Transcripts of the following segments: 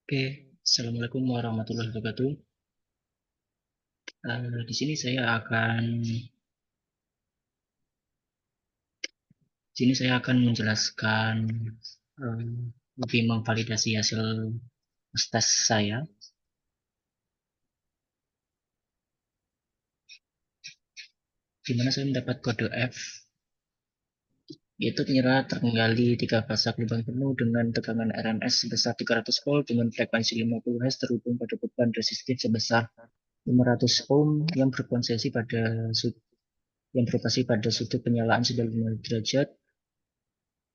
Oke, Assalamualaikum warahmatullahi wabarakatuh. Di sini saya akan menjelaskan eh, lebih memvalidasi hasil tes saya, di mana saya mendapat kode F, yaitu penyerah terkendali 3 fase gelombang penuh dengan tegangan RMS sebesar 300 volt dengan frekuensi 50 Hz terhubung pada beban resistif sebesar 500 ohm yang beroperasi pada sudut penyalaan 95 derajat.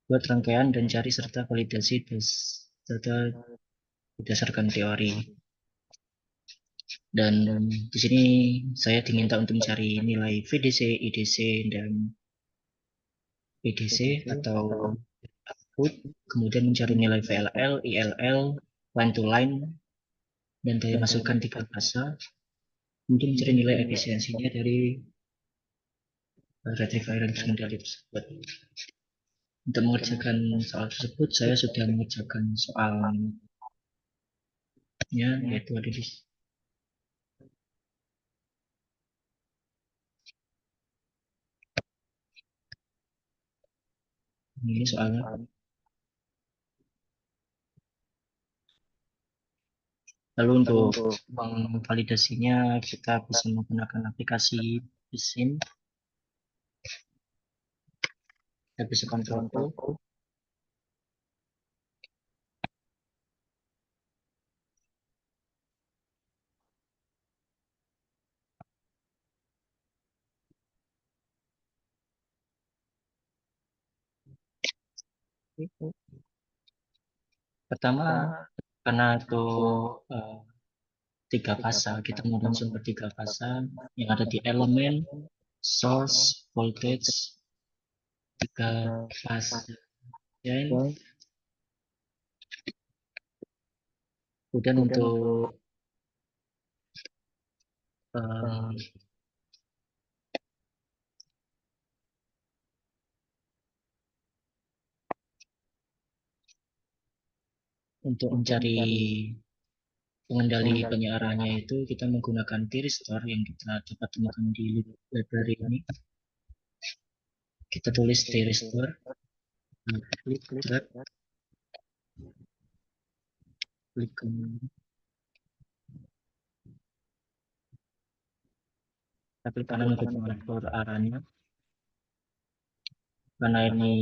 Buat rangkaian dan cari serta validasi data berdasarkan teori. Dan di sini saya diminta untuk mencari nilai VDC, IDC, dan PDC atau output, kemudian mencari nilai VLL, ILL, line to line, dan daya masukan 3 fase, kemudian mencari nilai efisiensinya dari rectifier yang terkendali tersebut. Untuk mengerjakan soal tersebut, saya sudah mengerjakan soalnya, yaitu ada di ini soalnya. Lalu untuk memvalidasinya kita bisa menggunakan aplikasi Visin, kita bisa kontrol pertama karena itu eh, 3 fase, kita menggunakan sumber 3 fase yang ada di elemen source voltage 3 fase. Kemudian eh, untuk mencari pengendali penyiarannya itu kita menggunakan thyristor yang kita dapat temukan di library ini. Kita tulis thyristor, klik drag, klik klik kanan untuk mengatur arahnya. Karena ini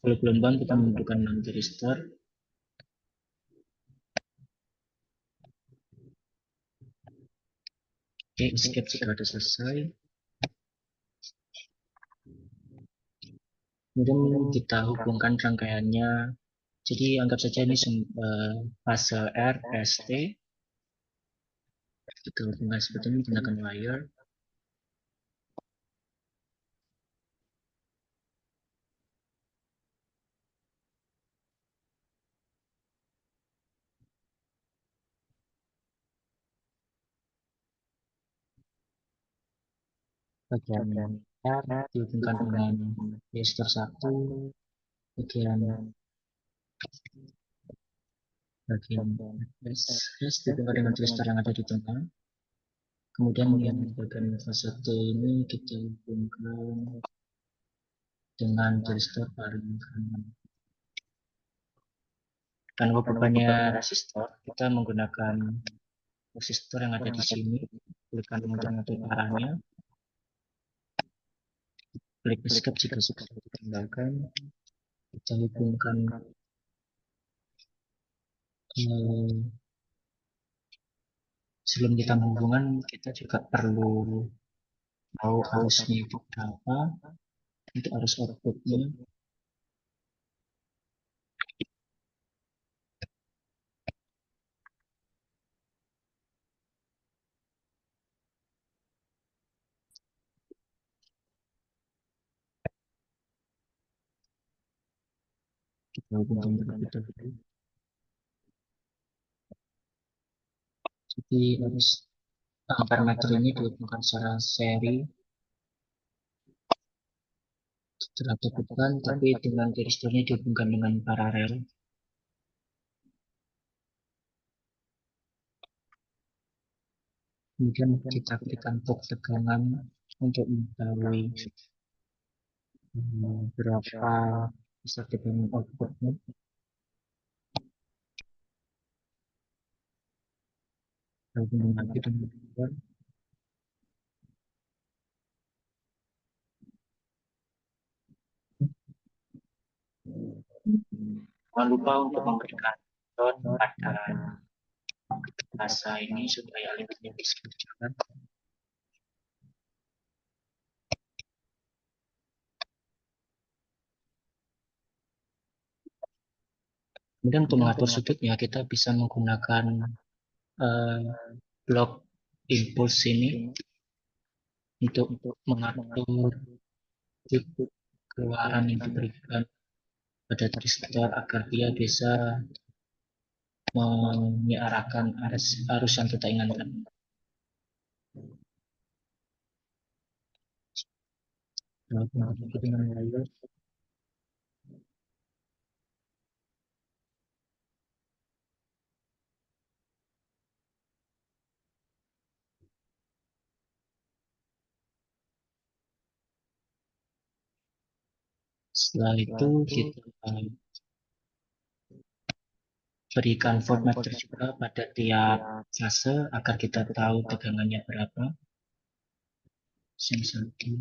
full gelombang, kita membutuhkan 6 thyristor. Oke, escape jika sudah selesai. Kemudian kita hubungkan rangkaiannya. Jadi anggap saja ini fase R, S, T. Kita hubungkan seperti ini menggunakan wire. Bagian R dihubungkan dengan resistor 1. Bagian S dihubungkan dengan resistor yang ada di tengah. Kemudian yang bagian fase T ini kita hubungkan dengan resistor paling kanan. Karena bebannya resistor, kita menggunakan resistor yang ada di sini. Klik untuk mengatur arahnya. Klik escape jika sudah ditinggalkan. Kita hubungkan sebelum kita menghubungkan, kita juga perlu tahu arusnya itu berapa. Untuk arus outputnya, kita hubungkan terlebih dahulu. Jadi arus ampermeter ini dihubungkan secara seri terhadap beban, tapi dengan tiristornya dihubungkan dengan paralel. Kemudian kita berikan tok tegangan untuk mengetahui berapa besar tegangan outputnya. Lalu lagi dengan jangan lupa untuk memberikan ton pada bahasa ini supaya linknya bisa berjalan. Kemudian untuk mengatur sudutnya kita bisa menggunakan blok impulse ini untuk mengatur sudut keluaran yang diberikan pada tristor agar dia bisa menyiarkan arus yang kita inginkan. Dengan layer setelah itu kita berikan voltmeter juga pada tiap fase agar kita tahu tegangannya berapa. Sensasi.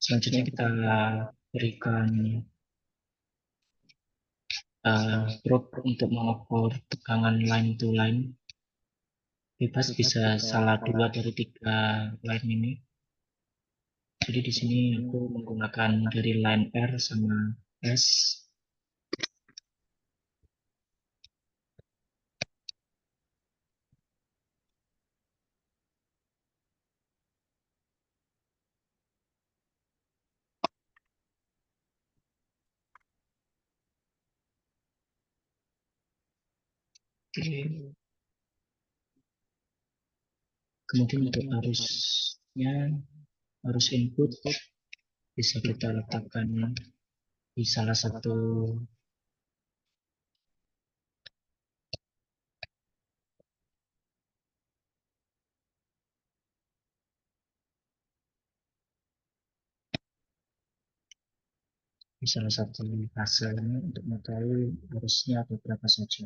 Selanjutnya kita berikan probe untuk mengukur tegangan line to line. Bebas bisa salah 2 dari 3 line ini. Jadi di sini aku menggunakan dari line R sama S. Oke. Kemudian untuk arusnya, arus input bisa kita letakkan di salah satu fase ini untuk mengetahui arusnya ada berapa saja.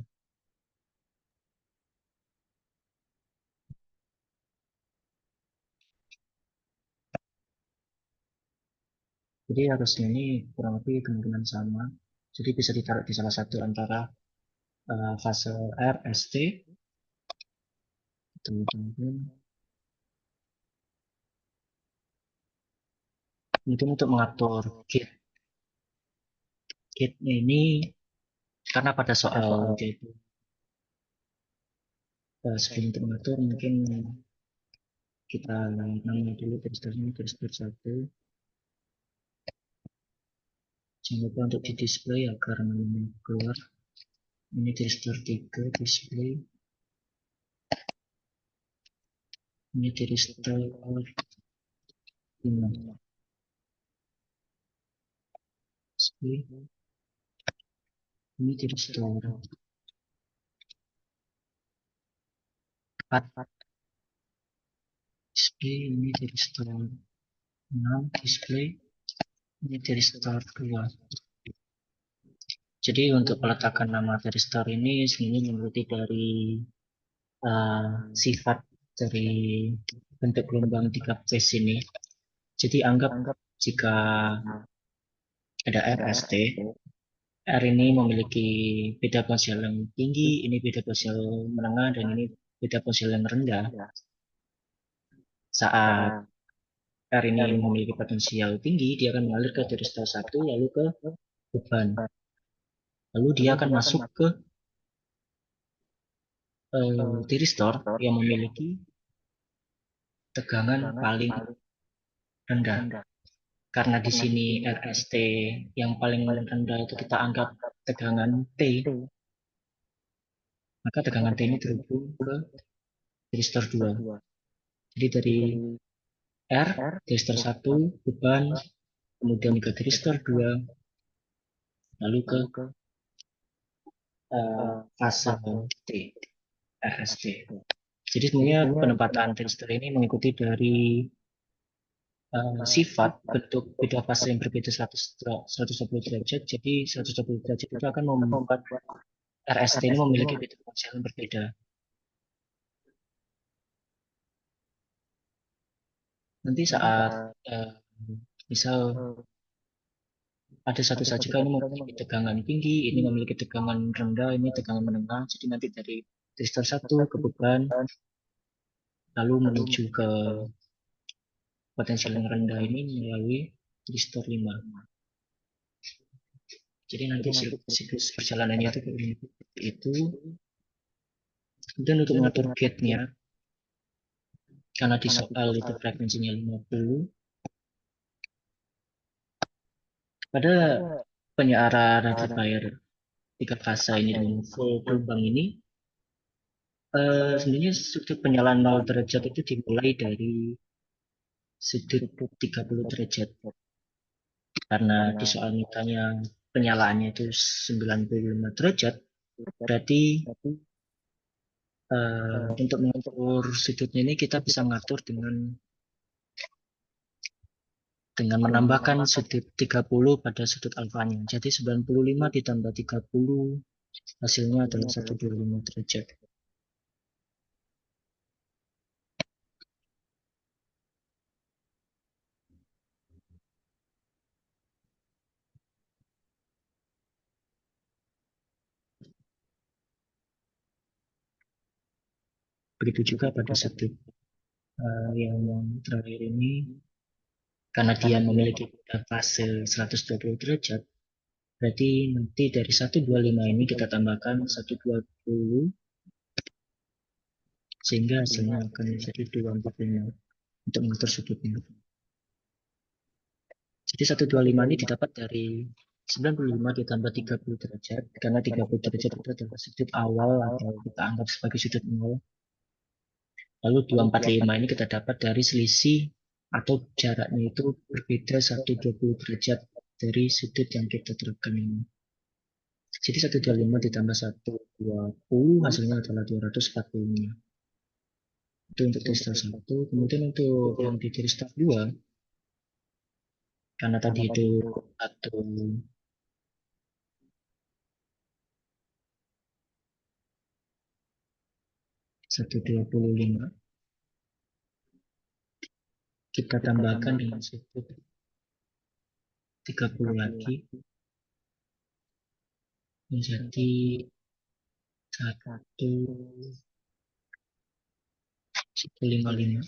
Jadi arusnya ini kurang lebih kemungkinan sama. Jadi bisa ditaruh di salah satu antara fase R, ST. Kemudian untuk mengatur gate. Gate ini karena pada soal yaitu sebelum untuk mengatur mungkin kita namanya dulu teristornya teristor 1. Jangan lupa untuk di display agar namanya keluar. Ini teristor 3 display. Ini teristor 5 display. Ini teristor 4 display. Ini teristor 6 display. Ini teristor 2. Jadi untuk peletakan nama teristor ini sebenarnya mengikuti dari sifat dari bentuk gelombang 3 phase ini. Jadi anggap jika ada RST, R ini memiliki beda potensial yang tinggi, ini beda potensial menengah, dan ini beda potensial yang rendah. Saat R ini memiliki potensial tinggi, dia akan mengalir ke teristor 1, lalu ke beban. Lalu dia akan masuk ke tiristor yang memiliki tegangan paling rendah. Karena di sini RST yang paling rendah itu kita anggap tegangan T, maka tegangan T ini terhubung ke tiristor 2. Jadi dari R, tiristor 1, beban, kemudian ke tiristor 2, lalu ke fase T, RST. Jadi sebenarnya penempatan transistor ini mengikuti dari sifat bentuk beda fase yang berbeda 120 derajat. Jadi 120 derajat itu akan membuat RST ini memiliki beda potensial yang berbeda. Nanti saat misal ada satu saja ini memiliki tegangan tinggi, ini memiliki tegangan rendah, ini tegangan menengah. Jadi nanti dari resistor 1 ke beban, lalu menuju ke potensial yang rendah ini melalui resistor 5. Jadi nanti siklus perjalanannya itu. Kemudian untuk mengatur gate-nya, karena di soal itu frekuensinya 50, pada penyiaran rectifier 3 fase ini dengan full gelombang ini, sebenarnya sudut penyalaan 0 derajat itu dimulai dari sudut 30 derajat. Karena di soal mitanya penyalaannya itu 95 derajat, berarti untuk mengatur sudutnya ini kita bisa mengatur dengan menambahkan sudut 30 pada sudut alfanya. Jadi 95 ditambah 30 hasilnya adalah 125 derajat. Begitu juga pada sudut yang terakhir ini, karena dia memiliki fase 120 derajat, berarti nanti dari 125 ini kita tambahkan 120 sehingga hasilnya akan menjadi 245 untuk mengatur sudutnya. Jadi 125 ini didapat dari 95 ditambah 30 derajat, karena 30 derajat itu adalah sudut awal atau kita anggap sebagai sudut nol. Lalu 245 ini kita dapat dari selisih atau jaraknya itu berbeda 120 derajat dari sudut yang kita terapkan ini. Jadi 125 ditambah 120 hasilnya adalah 245. Itu untuk resistor 1. Kemudian untuk yang di resistor 2, karena tadi itu 125, kita tambahkan dengan sudut 30 lagi menjadi 155.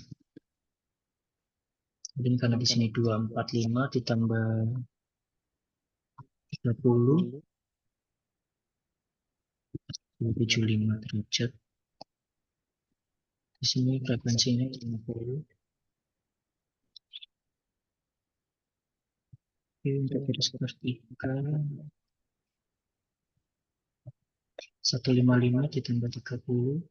Kemudian karena di sini 245 ditambah 30, 275 derajat. Di sini frekuensinya 50. Oke, untuk garis seperti 155 ditambah 30,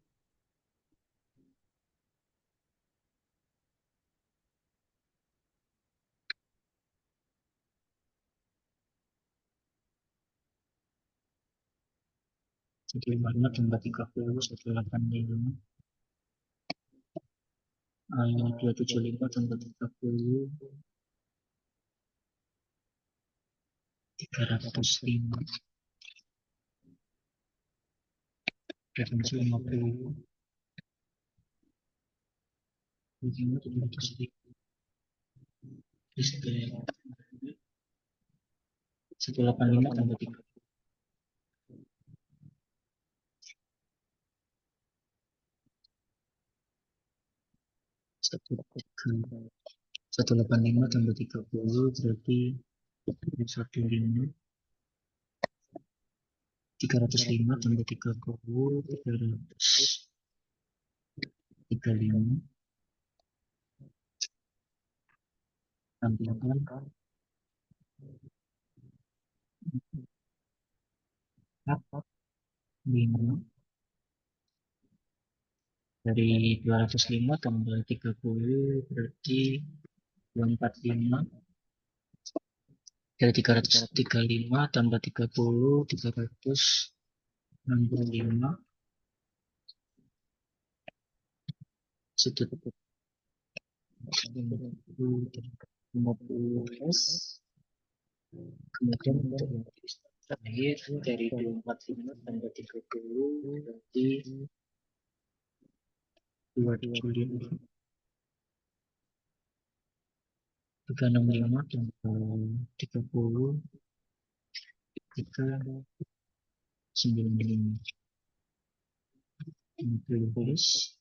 jadi 55 tambah 30, 185. 275 tambah 30, 305. Frekuensi 50. 185 tambah 3, 185 tambah 30 berarti 305. 305 tambah 30, 335 tambahkan 5. Dari 205 tambah 30 berarti 245. Dari 335 tambah 30, 365. Situ 50 S. Kemudian untuk yang terakhir dari 245 tambah 30 berarti 275. 365 tambah 30, 395. 50 S.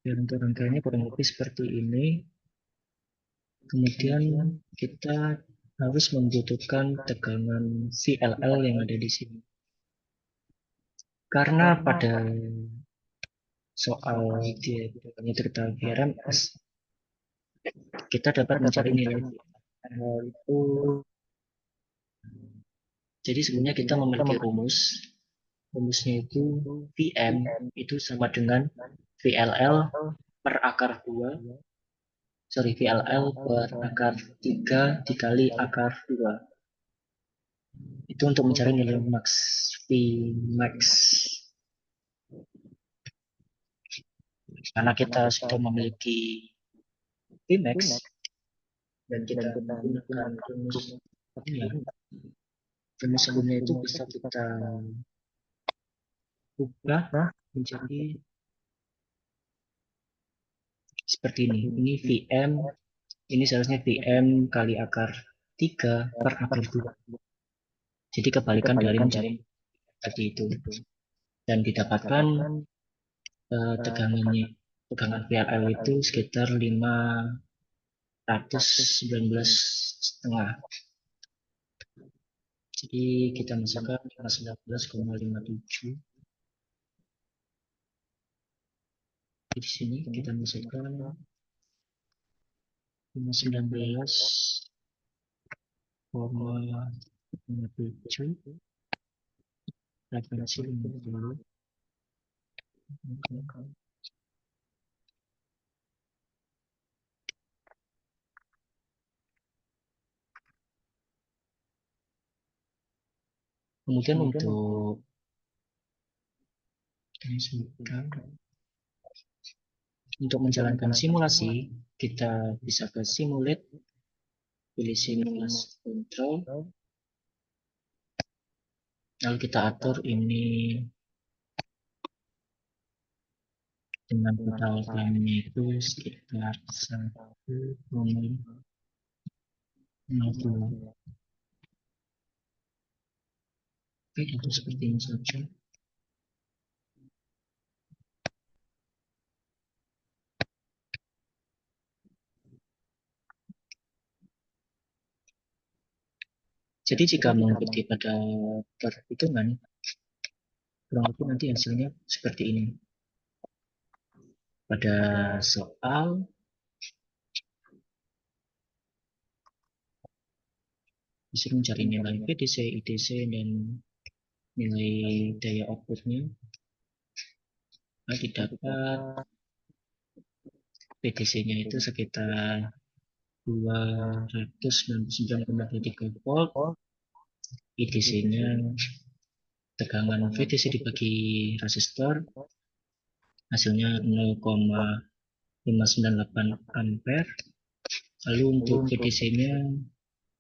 Dan untuk rangkaiannya kurang lebih seperti ini. Kemudian kita harus membutuhkan tegangan VLL yang ada di sini. Karena pada soal kita VRMS, kita dapat mencari nilai VLL itu. Jadi sebenarnya kita memiliki rumus. Rumusnya itu VM itu sama dengan VLL per akar 2. Sorry, VLL per akar 3 dikali akar 2. Itu untuk mencari nilai max, Vmax. Karena kita sudah memiliki Vmax dan kita menggunakan rumus ya, rumus sebelumnya itu bisa kita ubah menjadi seperti ini. Ini Vm, ini seharusnya Vm kali akar 3 per akar 2. Jadi kebalikan dari menjadi tadi itu. Dan didapatkan tegangan VLL itu sekitar 519,5. Jadi kita masukkan 519,57. Di sini kita masukkan 519,57 frekuensi 50. Kemudian untuk menjalankan simulasi, kita bisa ke simulate, pilih simulasi control, lalu kita atur ini dengan total time-nya itu sekitar 1,02. Oke, itu seperti ini saja. Jadi jika mengikuti pada perhitungan, kurang lebih nanti hasilnya seperti ini. Pada soal disuruh mencari nilai VDC, IDC, dan nilai daya outputnya. Nah, didapat VDC-nya itu sekitar 299,3 volt. IDC-nya tegangan VDC dibagi resistor hasilnya 0,598 ampere. Lalu untuk VDC-nya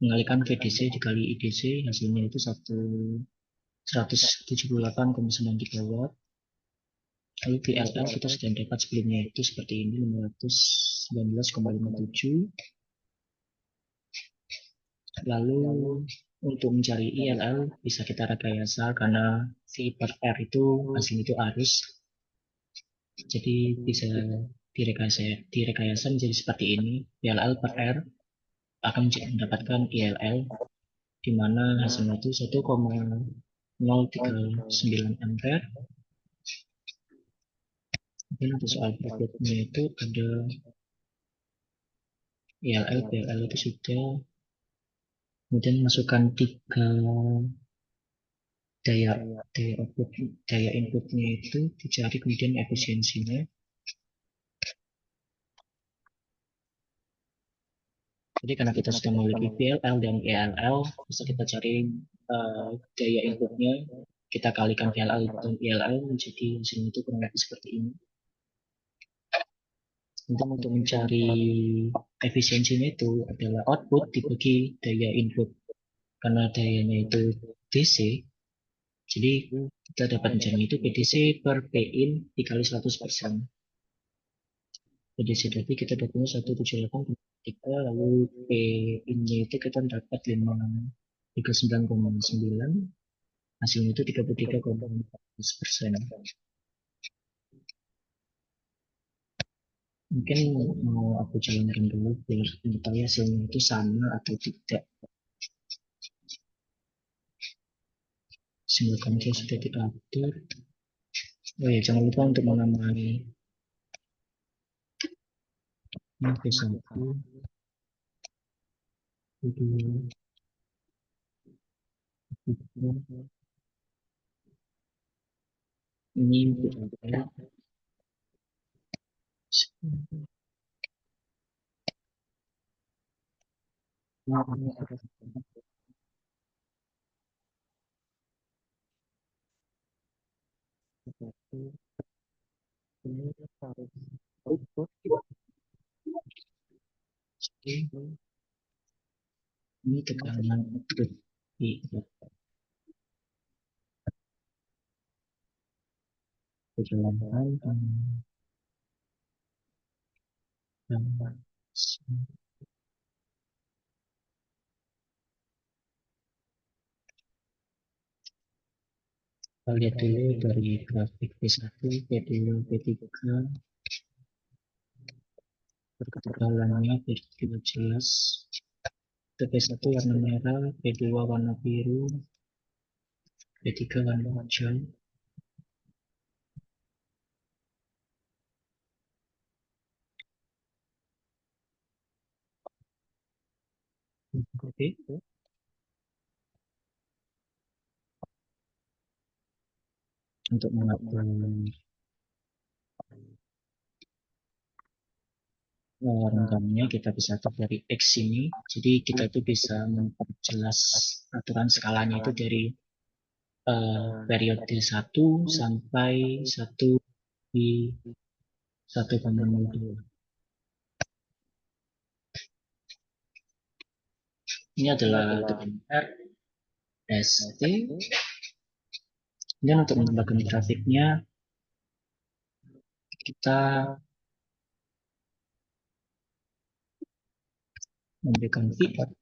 mengalihkan VDC dikali IDC hasilnya itu 178,93 watt. Lalu VLL kita sudah dapat sebelumnya itu seperti ini 519,57. Lalu untuk mencari ILL bisa kita rekayasa karena V per R itu hasil itu arus. Jadi bisa direkayasa menjadi seperti ini. ILL per R akan mendapatkan ILL di mana hasilnya itu 1,039 ampere. Mungkin untuk soal berikutnya itu ada ILL, PLL itu sudah. Kemudian masukkan 3 daya daya output daya inputnya itu dicari kemudian efisiensinya. Jadi karena kita sudah memiliki VLL dan ELL, bisa kita cari daya inputnya, kita kalikan VLL dan ELL menjadi hasilnya itu kurang lebih seperti ini. Untuk mencari efisiensinya itu adalah output dibagi daya input. Karena dayanya itu DC, jadi kita dapat mencari itu PDC per Pin dikali 100%. PDC tadi kita dapatnya 178,3, lalu Pin-nya itu kita dapat 39,9, hasilnya itu 33,14%. Mungkin mau aku jalankan dulu biar mengetahui hasilnya itu sama atau tidak. Silakan saya sudah diatur. Oh ya, jangan lupa untuk menamai ini V1, V2, V3, ini V3. Ini tekanan output di kejelasan dan kita lihat dulu dari grafik P1, P2, P3, perketebalannya P3 jelas, P1 warna merah, P2 warna biru, P3 warna hijau. Oke, untuk mengatur renggamnya kita bisa atur dari X ini. Jadi kita itu bisa memperjelas aturan skalanya itu dari periode 1 sampai 1 di 1,02. Ini adalah tekanan R, ST. Dan untuk menambahkan grafiknya, kita memberikan VF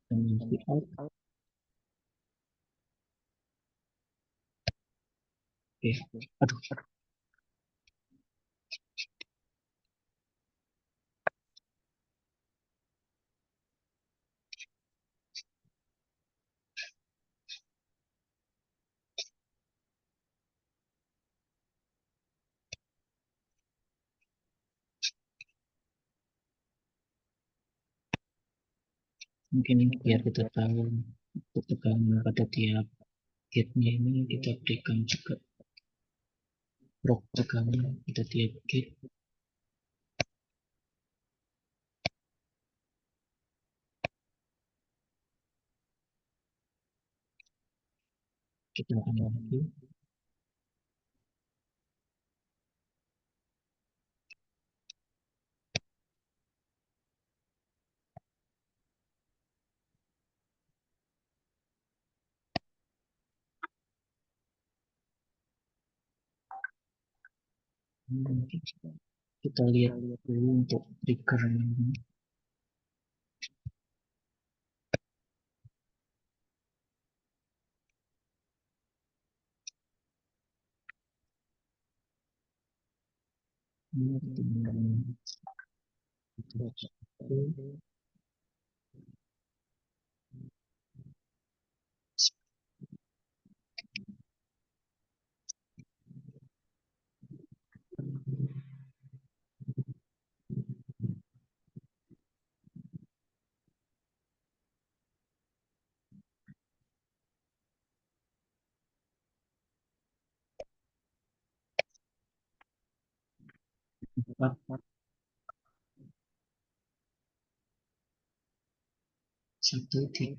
dan VF. Oke, aduh, mungkin biar kita tahu untuk tekanan pada tiap gate-nya ini kita berikan juga rok tekanan pada tiap gate. Kita akan lagi. Kita lihat dulu untuk trigger ini. 4, 1, 3,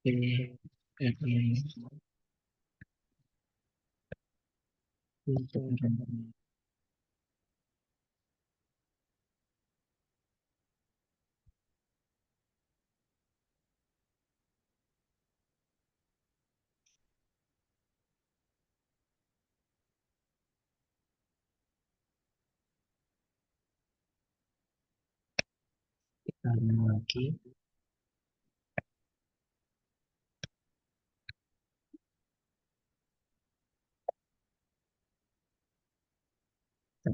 P, F, kita lagi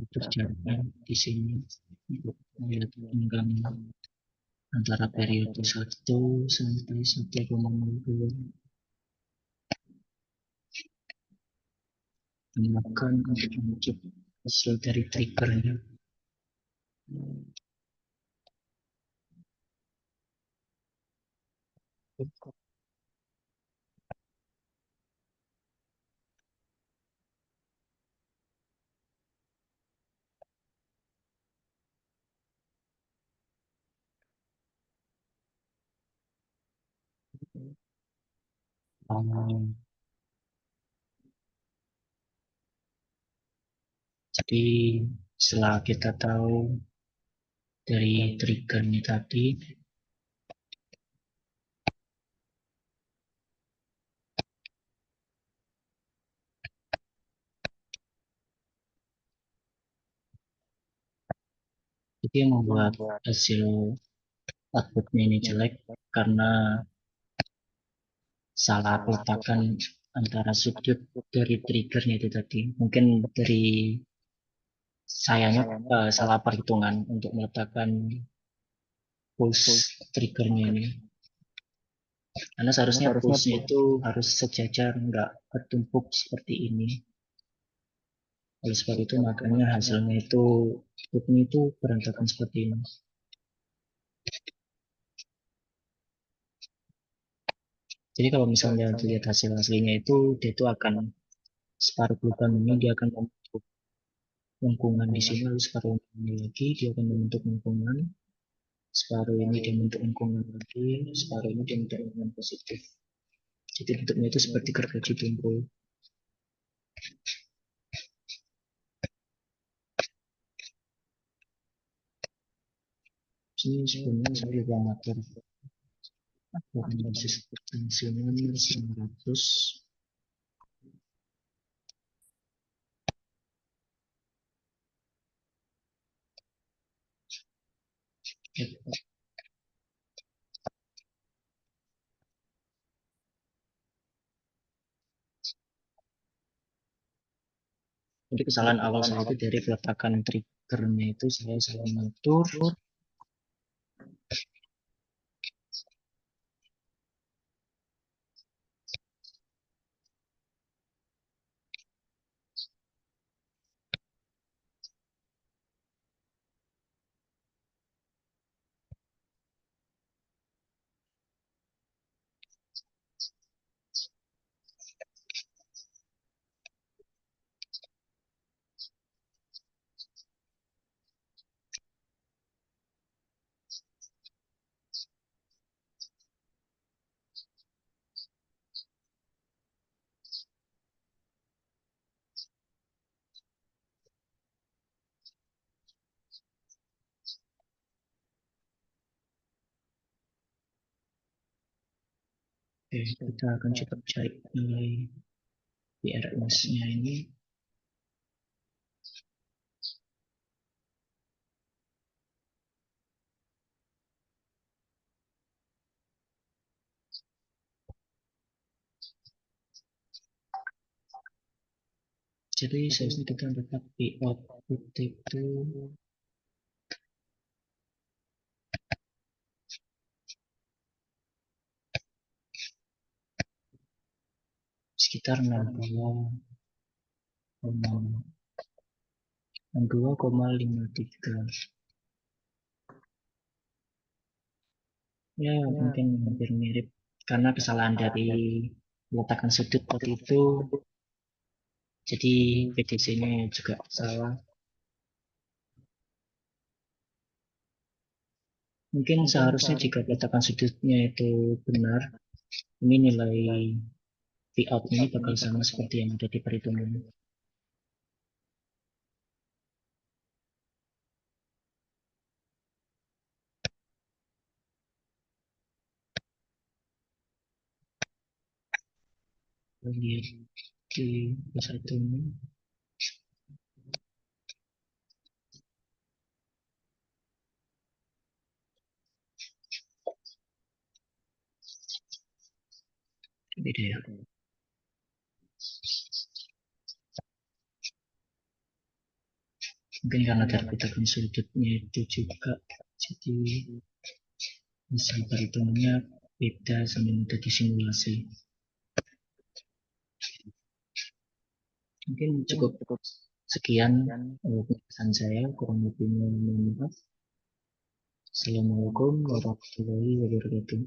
terus jaraknya di sini untuk melihat tenggang antara periode 1 sampai 1,02 gunakan untuk mengecek hasil dari triggernya. Jadi setelah kita tahu dari trigger ini tadi, itu yang membuat hasil outputnya ini jelek karena salah peletakan antara sudut dari triggernya itu tadi. Mungkin dari sayanya salah perhitungan untuk meletakkan pulse triggernya ini. Karena seharusnya pulse itu harus sejajar, nggak bertumpuk seperti ini. Oleh sebab itu makanya hasilnya itu outputnya itu berantakan seperti ini. Jadi kalau misalnya dilihat hasil aslinya itu dia itu akan separuh lubang ini dia akan membentuk lengkungan di sini, lalu separuh ini lagi dia akan membentuk lengkungan, separuh ini dia membentuk lengkungan lagi, separuh ini dia membentuk lengkungan positif. Jadi bentuknya itu seperti gergaji tumpul. Sini sebenarnya saya juga ngatur analisis potensinya 900. Jadi kesalahan awal saya itu dari peletakan triggernya itu saya salah ngatur. Oke, kita akan coba cari nilai PRS-nya ini. Jadi seharusnya kita dapat P output itu sekitar 62,53. Ya, mungkin hampir mirip. Karena kesalahan dari letakkan sudut waktu itu Jadi PDC-nya juga salah. Mungkin seharusnya jika peletakan sudutnya itu benar, ini nilai V out ini bakal sama seperti yang ada di perhitungan. Lihat di satu ini, beda ya. Mungkin karena dari peletakan sudutnya itu juga, jadi hasil perhitungannya beda sama yang ada di simulasi. Mungkin cukup sekian penjelasan saya, kurang lebihnya mohon maaf. Assalamualaikum warahmatullahi wabarakatuh.